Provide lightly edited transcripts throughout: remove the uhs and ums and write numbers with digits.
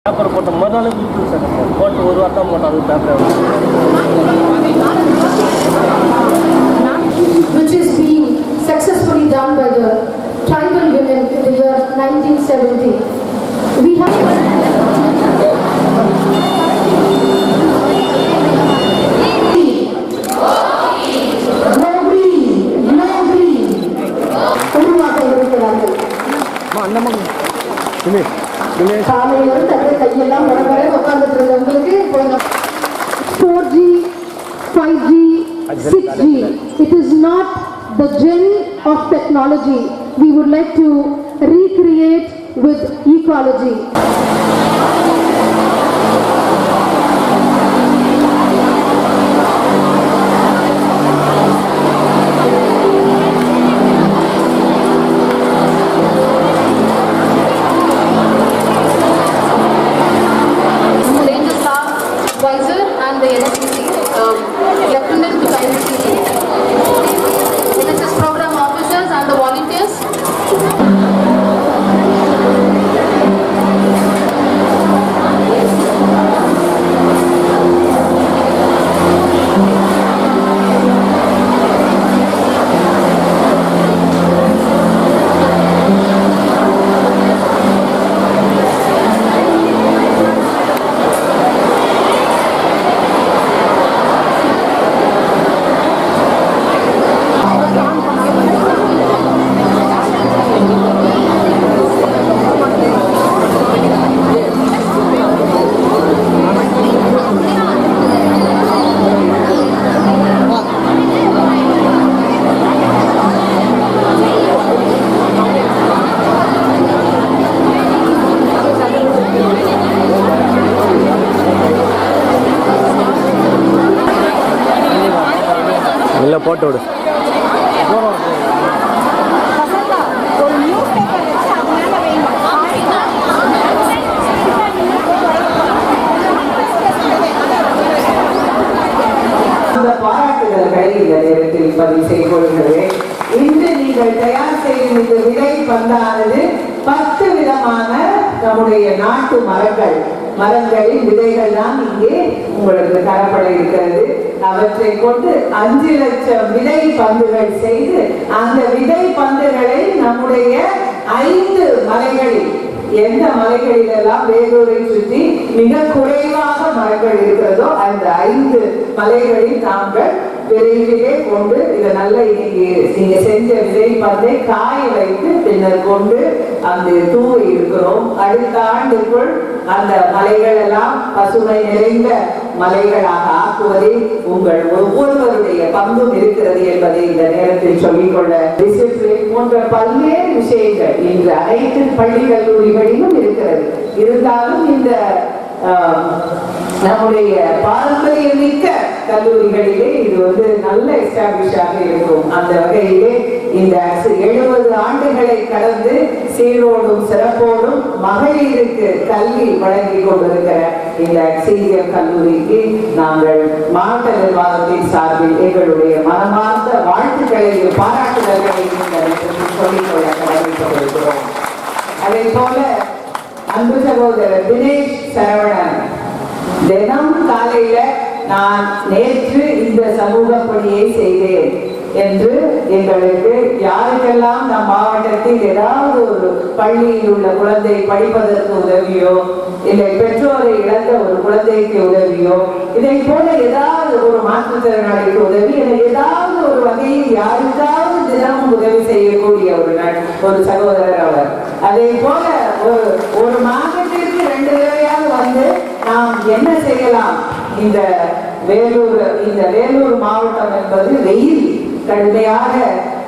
Paper போட்ட மறுநாள் போட்டு ஒரு வாரம் போட்டோம் அது paper. Which is being successfully done by the tribal women in the year 1970. We have காலையிலிருந்து அப்படியே கையெல்லாம் வர உட்கார்ந்துட்டு இருந்தவங்களுக்கு 4G, 5G, 6G. It is not the gen of technology. We would like to recreate with ecology. போட்டு விடு. பாராட்டுதல்களை இந்த நேரத்தில் பதிவு செய்து கொள்கிறேன். இன்று நீங்கள் தயார் செய்யும் இந்த விதை பந்தானது 10 விதமான நம்முடைய நாட்டு மரங்களின் விதைகள் தான் இங்கே உங்களுக்கு தரப்பட இருக்கிறது. அவற்றை கொண்டு 5 லட்சம் விதை பந்துகள் செய்து அந்த விதை பந்துகளை நம்முடைய 5 மலைகளில் எந்த மலைகளில் எல்லாம் வேலூரை சுற்றி மிக குறைவாக மரங்கள் இருக்கிறதோ அந்த 5 மலைகளில் நாங்கள் விரைவிலே கொண்டு இதை நல்ல நீங்க செஞ்ச விதை பந்தை காய வைத்து பின்னர் கொண்டு அந்த தூவி இருக்கிறோம். அடுத்த ஆண்டுக்குள் அந்த மலைகள் எல்லாம் பசுமை நிறைந்த மலைகளாக ஆக்குவதில் உங்கள் ஒவ்வொருவருடைய பங்கும் இருக்கிறது என்பதை இந்த நேரத்தில் சொல்லிக்கொள்ள டிசிப்ளின் போன்ற பல்வேறு விஷயங்கள் இன்று அனைத்து பள்ளி கல்லூரிகளிலும் இருக்கிறது. இருந்தாலும் இந்த நம்முடைய பாரம்பரிய மிக்க கல்லூரிகளிலே இது நல்ல எஸ்டாப்ளிஷாக இருக்கும். அந்த வகையிலே இந்த 70 ஆண்டுகளை கடந்து சீரோடும் சிறப்போடும் மகளிருக்கு கல்வி வழங்கி கொண்டிருக்கிற இந்த அக்ஸீசியம் கல்லூரிக்கு நாங்கள் மாவட்ட நிர்வாகத்தின் சார்பில் எங்களுடைய மனமார்ந்த வாழ்த்துக்களை பாராட்டுதல்களை சொல்லிக்கொள்ள கடமைப்பட்டிருக்கிறோம். அதே போல அன்பு சகோதரர் தினேஷ் சரவணன் தினம் காலையில நான் நேற்று இந்த சமூக பணியை செய்தேன் என்று எங்களுக்கு யாருக்கெல்லாம் நம் மாவட்டத்தில் ஏதாவது ஒரு பள்ளியில் உள்ள குழந்தை படிப்பதற்கு உதவியோ இல்லை பெற்றோரை இழந்த ஒரு குழந்தைக்கு உதவியோ இதை போல ஏதாவது ஒரு மாற்றுத்திறனாளிக்கு உதவி என ஏதாவது ஒரு வகையில் யாருக்காவது தினமும் உதவி செய்யக்கூடிய ஒரு சகோதரர் அவர். அதே போல ஒரு மாதத்திற்கு 2 தடவையாக வந்து நாம் என்ன செய்யலாம். இந்த வேலூர் மாவட்டம் என்பது வெயில் கடுமையாக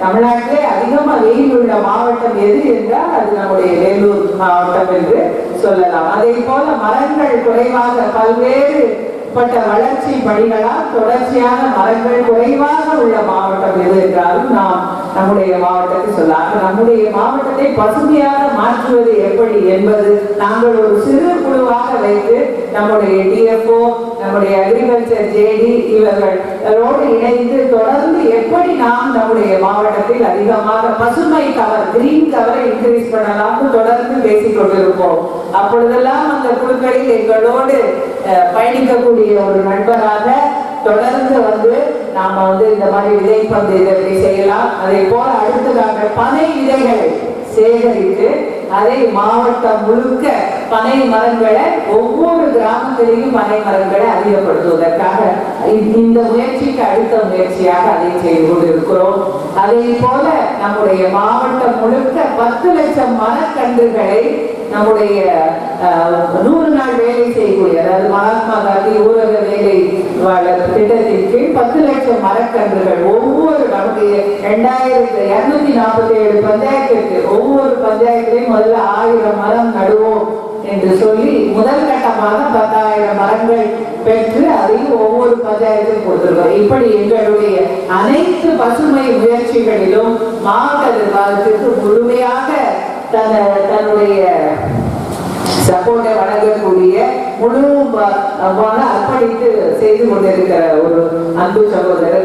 தமிழ்நாட்டிலே அதிகமாக வெயில் உள்ள மாவட்டம் எது என்றால் அது நம்முடைய வேலூர் மாவட்டம் என்று சொல்லலாம். அதே போல மரங்கள் குறைவாக பல்வேறு வளர்ச்சி பணிகளால் தொடர்ச்சியான மரங்கள் குறைவாக உள்ள மாவட்டம் எது என்றாலும் நாம் நம்முடைய மாவட்டத்தை சொல்லலாம். நம்முடைய மாவட்டத்தை பசுமையாக மாற்றுவது எப்படி என்பது நாங்கள் ஒரு சிறு குழுவாக வைத்து நம்முடைய டிஎஃப்ஓ நம்முடைய அக்ரிகல்ச்சர் ஜேடி இவர்களோடு இணைந்து தொடர்ந்து எப்படி நாம் நம்முடைய மாவட்டத்தில் அதிகமாக பசுமை கவர் கிரீன் கவரை இன்க்ரீஸ் பண்ணலாம்னு தொடர்ந்து பேசிக் கொண்டிருப்போம். அப்பொழுதெல்லாம் அந்த குழுக்களில் எங்களோடு பயணிக்கக்கூடிய ஒரு நண்பராக தொடர்ந்து வந்து நாம இந்த மாதிரி விதைப்பந்து இதை செய்யலாம். அதே போல அடுத்ததாக பனை விதைகளை சேகரித்து அதை மாவட்டம் முழுக்க பனை மரங்களை ஒவ்வொரு கிராமத்திலையும் பனை மரங்களை அதிகப்படுத்துவதற்காக இந்த முயற்சிக்கு அடுத்த முயற்சியாக அதை செய்து கொண்டிருக்கிறோம். அதே போல நம்முடைய மாவட்டம் முழுக்க 10 லட்சம் மரக்கன்றுகளை நம்முடைய 100 நாள் வேலை செய்யக்கூடிய, அதாவது மகாத்மா காந்தி ஊரக வேலை திட்டத்தின் கீழ் 10 லட்சம் மரக்கன்றுகள் ஒவ்வொரு நம்முடைய 2247 பஞ்சாயத்துக்கு ஒவ்வொரு பஞ்சாயத்திலையும் முதல்ல 1000 மரம் நடுவோம் என்று சொல்லி முதல் கட்டமாக 10,000 மரங்கள் பெற்று அதையும் ஒவ்வொரு பஞ்சாயத்துக்கும் கொடுத்திருக்கிறோம். இப்படி எங்களுடைய அனைத்து பசுமை முயற்சிகளிலும் மாவட்ட நிர்வாகத்திற்கு முழுமையாக தன்னுடைய சப்போர்ட்டை வழங்கக்கூடிய முழு அர்ப்பணித்து செய்து கொண்டிருக்கிற ஒரு அன்பு சகோதரர்